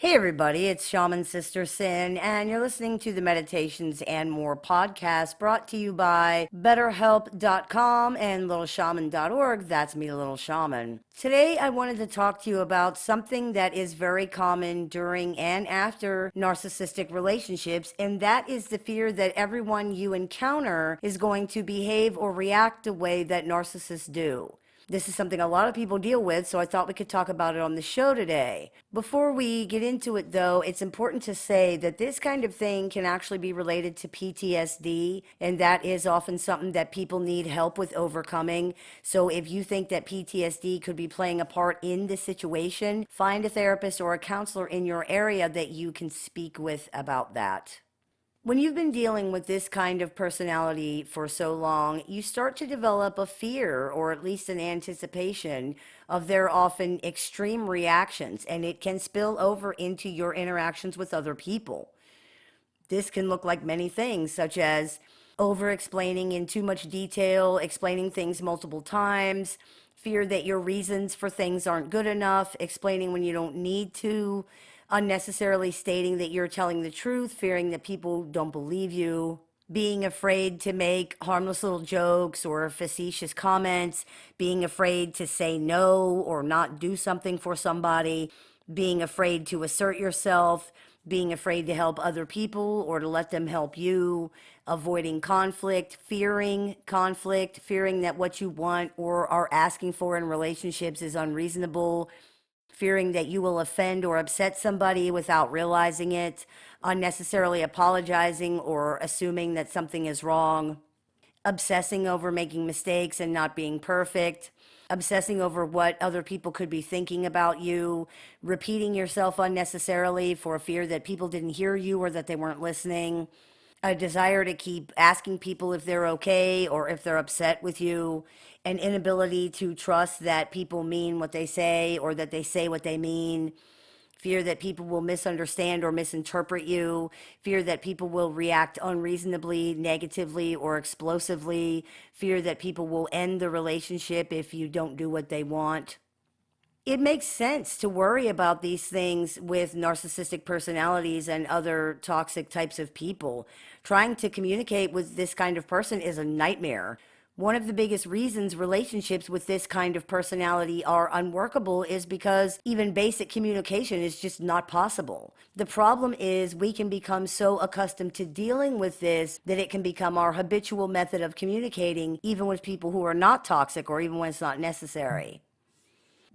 Hey everybody, it's Shaman Sister Sin, and you're listening to the Meditations and More podcast brought to you by BetterHelp.com and LittleShaman.org. That's me, Little Shaman. Today I wanted to talk to you about something that is very common during and after narcissistic relationships, and that is the fear that everyone you encounter is going to behave or react the way that narcissists do. This is something a lot of people deal with, so I thought we could talk about it on the show today. Before we get into it, though, it's important to say that this kind of thing can actually be related to PTSD, and that is often something that people need help with overcoming. So if you think that PTSD could be playing a part in this situation, find a therapist or a counselor in your area that you can speak with about that. When you've been dealing with this kind of personality for so long, you start to develop a fear or at least an anticipation of their often extreme reactions, and it can spill over into your interactions with other people. This can look like many things, such as over explaining in too much detail, explaining things multiple times, fear that your reasons for things aren't good enough, explaining when you don't need to, unnecessarily stating that you're telling the truth, fearing that people don't believe you, being afraid to make harmless little jokes or facetious comments, being afraid to say no or not do something for somebody, being afraid to assert yourself, being afraid to help other people or to let them help you, avoiding conflict, fearing that what you want or are asking for in relationships is unreasonable, fearing that you will offend or upset somebody without realizing it, unnecessarily apologizing or assuming that something is wrong, obsessing over making mistakes and not being perfect, obsessing over what other people could be thinking about you, repeating yourself unnecessarily for fear that people didn't hear you or that they weren't listening, a desire to keep asking people if they're okay or if they're upset with you, an inability to trust that people mean what they say or that they say what they mean, fear that people will misunderstand or misinterpret you, fear that people will react unreasonably, negatively, or explosively, fear that people will end the relationship if you don't do what they want. It makes sense to worry about these things with narcissistic personalities and other toxic types of people. Trying to communicate with this kind of person is a nightmare. One of the biggest reasons relationships with this kind of personality are unworkable is because even basic communication is just not possible. The problem is we can become so accustomed to dealing with this that it can become our habitual method of communicating, even with people who are not toxic or even when it's not necessary.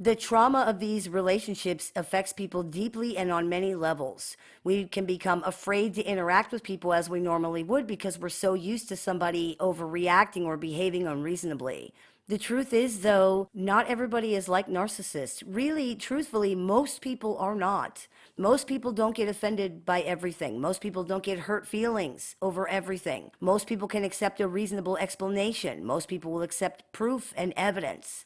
The trauma of these relationships affects people deeply and on many levels. We can become afraid to interact with people as we normally would because we're so used to somebody overreacting or behaving unreasonably. The truth is, though, not everybody is like narcissists. Really, truthfully, most people are not. Most people don't get offended by everything. Most people don't get hurt feelings over everything. Most people can accept a reasonable explanation. Most people will accept proof and evidence.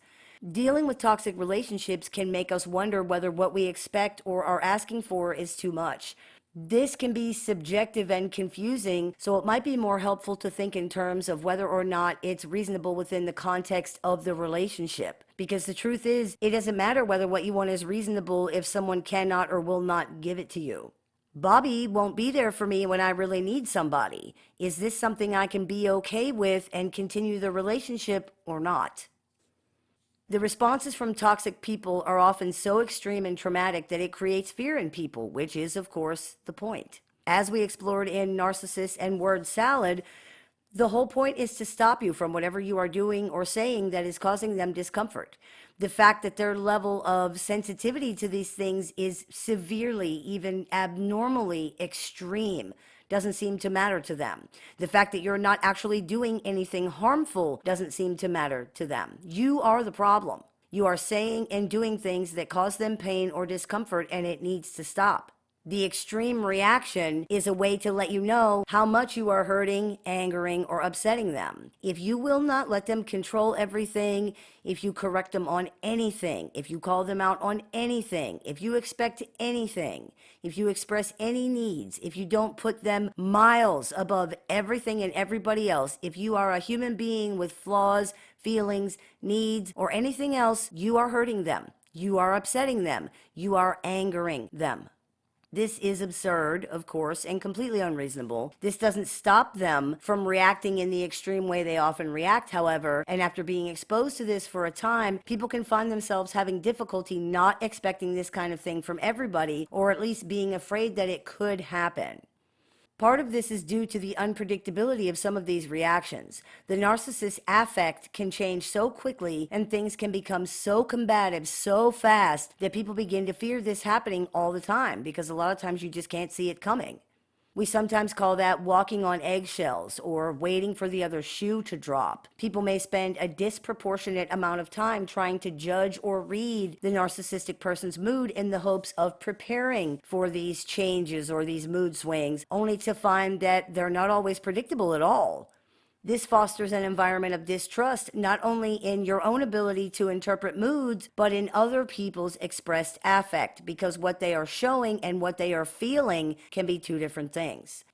Dealing with toxic relationships can make us wonder whether what we expect or are asking for is too much. This can be subjective and confusing, so it might be more helpful to think in terms of whether or not it's reasonable within the context of the relationship. Because the truth is, it doesn't matter whether what you want is reasonable if someone cannot or will not give it to you. Bobby won't be there for me when I really need somebody. Is this something I can be okay with and continue the relationship or not? The responses from toxic people are often so extreme and traumatic that it creates fear in people, which is, of course, the point. As we explored in Narcissists and Word Salad, the whole point is to stop you from whatever you are doing or saying that is causing them discomfort. The fact that their level of sensitivity to these things is severely, even abnormally extreme doesn't seem to matter to them. The fact that you're not actually doing anything harmful doesn't seem to matter to them. You are the problem. You are saying and doing things that cause them pain or discomfort, and it needs to stop. The extreme reaction is a way to let you know how much you are hurting, angering, or upsetting them. If you will not let them control everything, if you correct them on anything, if you call them out on anything, if you expect anything, if you express any needs, if you don't put them miles above everything and everybody else, if you are a human being with flaws, feelings, needs, or anything else, you are hurting them. You are upsetting them. You are angering them. This is absurd, of course, and completely unreasonable. This doesn't stop them from reacting in the extreme way they often react, however, and after being exposed to this for a time, people can find themselves having difficulty not expecting this kind of thing from everybody, or at least being afraid that it could happen. Part of this is due to the unpredictability of some of these reactions. The narcissist's affect can change so quickly and things can become so combative so fast that people begin to fear this happening all the time because a lot of times you just can't see it coming. We sometimes call that walking on eggshells or waiting for the other shoe to drop. People may spend a disproportionate amount of time trying to judge or read the narcissistic person's mood in the hopes of preparing for these changes or these mood swings, only to find that they're not always predictable at all. This fosters an environment of distrust, not only in your own ability to interpret moods, but in other people's expressed affect, because what they are showing and what they are feeling can be two different things.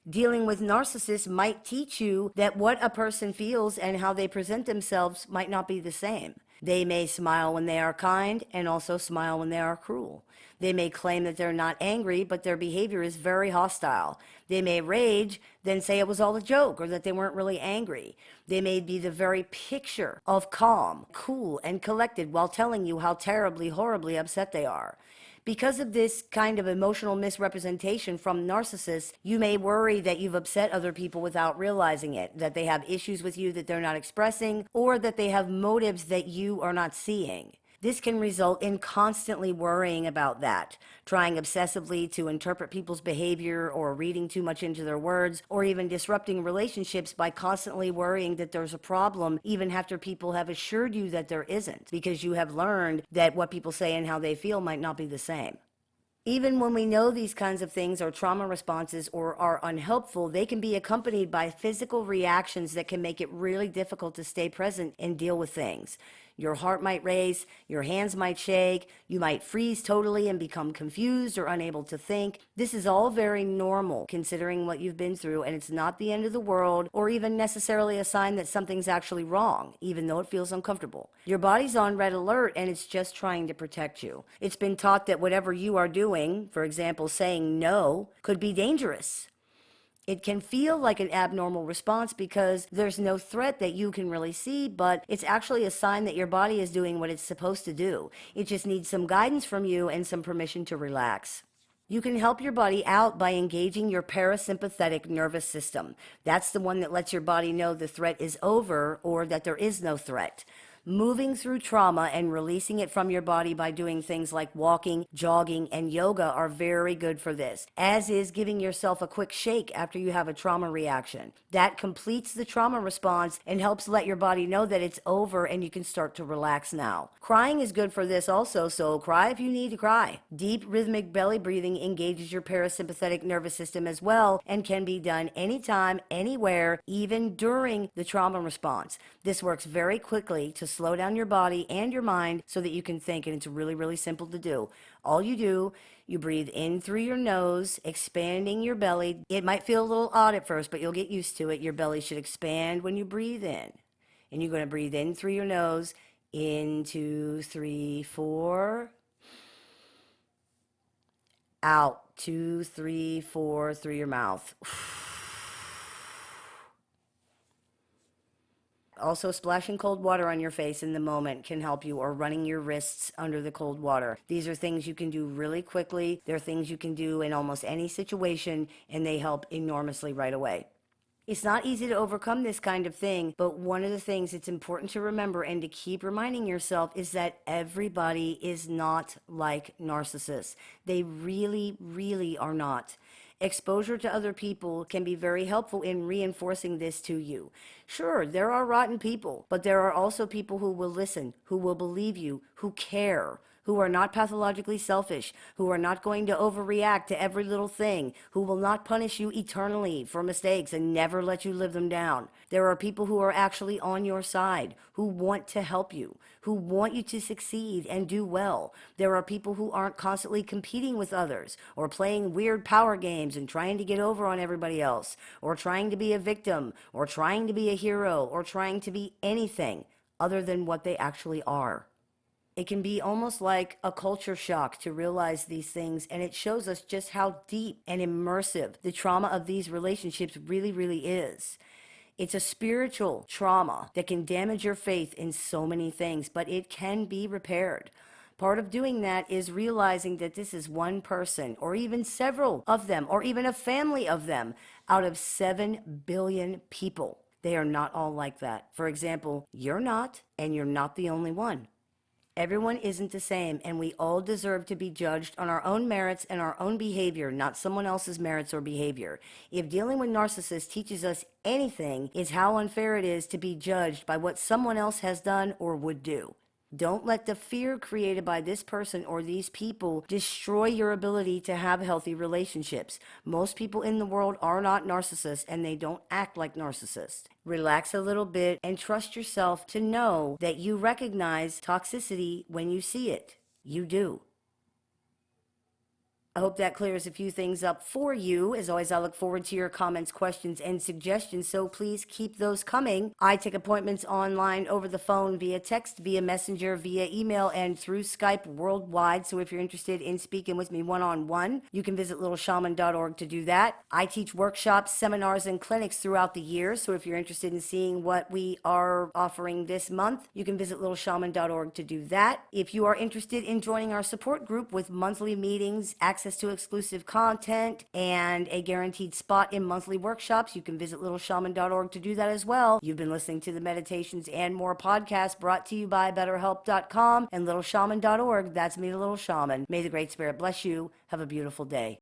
Dealing with narcissists might teach you that what a person feels and how they present themselves might not be the same. They may smile when they are kind and also smile when they are cruel. They may claim that they're not angry, but their behavior is very hostile. They may rage, then say it was all a joke or that they weren't really angry. They may be the very picture of calm, cool, and collected while telling you how terribly, horribly upset they are. Because of this kind of emotional misrepresentation from narcissists, you may worry that you've upset other people without realizing it, that they have issues with you that they're not expressing, or that they have motives that you are not seeing. This can result in constantly worrying about that, trying obsessively to interpret people's behavior or reading too much into their words, or even disrupting relationships by constantly worrying that there's a problem even after people have assured you that there isn't, because you have learned that what people say and how they feel might not be the same. Even when we know these kinds of things are trauma responses or are unhelpful, they can be accompanied by physical reactions that can make it really difficult to stay present and deal with things. Your heart might race, your hands might shake, you might freeze totally and become confused or unable to think. This is all very normal considering what you've been through, and it's not the end of the world or even necessarily a sign that something's actually wrong, even though it feels uncomfortable. Your body's on red alert and it's just trying to protect you. It's been taught that whatever you are doing, for example, saying no, could be dangerous. It can feel like an abnormal response because there's no threat that you can really see, but it's actually a sign that your body is doing what it's supposed to do. It just needs some guidance from you and some permission to relax. You can help your body out by engaging your parasympathetic nervous system. That's the one that lets your body know the threat is over or that there is no threat. Moving through trauma and releasing it from your body by doing things like walking, jogging, and yoga are very good for this, as is giving yourself a quick shake after you have a trauma reaction. That completes the trauma response and helps let your body know that it's over and you can start to relax now. Crying is good for this also, so cry if you need to cry. Deep rhythmic belly breathing engages your parasympathetic nervous system as well and can be done anytime, anywhere, even during the trauma response. This works very quickly to slow down your body and your mind so that you can think, and it's really, really simple to do. All you do, you breathe in through your nose, expanding your belly. It might feel a little odd at first, but you'll get used to it. Your belly should expand when you breathe in. And you're going to breathe in through your nose, in 2, 3, 4. Out, 2, 3, 4, through your mouth. Also, splashing cold water on your face in the moment can help you, or running your wrists under the cold water. These are things you can do really quickly. They're things you can do in almost any situation, and they help enormously right away. It's not easy to overcome this kind of thing, but one of the things it's important to remember and to keep reminding yourself is that everybody is not like narcissists. They really, really are not. Exposure to other people can be very helpful in reinforcing this to you. Sure, there are rotten people, but there are also people who will listen, who will believe you, who care, who are not pathologically selfish, who are not going to overreact to every little thing, who will not punish you eternally for mistakes and never let you live them down. There are people who are actually on your side, who want to help you, who want you to succeed and do well. There are people who aren't constantly competing with others or playing weird power games and trying to get over on everybody else, or trying to be a victim, or trying to be a hero, or trying to be anything other than what they actually are. It can be almost like a culture shock to realize these things, and it shows us just how deep and immersive the trauma of these relationships really, really is. It's a spiritual trauma that can damage your faith in so many things, but it can be repaired. Part of doing that is realizing that this is one person, or even several of them, or even a family of them, out of 7 billion people. They are not all like that. For example, you're not, and you're not the only one. Everyone isn't the same, and we all deserve to be judged on our own merits and our own behavior, not someone else's merits or behavior. If dealing with narcissists teaches us anything, it's how unfair it is to be judged by what someone else has done or would do. Don't let the fear created by this person or these people destroy your ability to have healthy relationships. Most people in the world are not narcissists, and they don't act like narcissists. Relax a little bit and trust yourself to know that you recognize toxicity when you see it. You do. I hope that clears a few things up for you. As always, I look forward to your comments, questions, and suggestions, so please keep those coming. I take appointments online, over the phone, via text, via messenger, via email, and through Skype worldwide. So if you're interested in speaking with me one-on-one, you can visit littleshaman.org to do that. I teach workshops, seminars, and clinics throughout the year. So if you're interested in seeing what we are offering this month, you can visit littleshaman.org to do that. If you are interested in joining our support group with monthly meetings, access to exclusive content, and a guaranteed spot in monthly workshops, you can visit littleshaman.org to do that as well. You've been listening to the Meditations and More podcast, brought to you by BetterHelp.com and littleshaman.org. That's me, the Little Shaman. May the Great Spirit bless you. Have a beautiful day.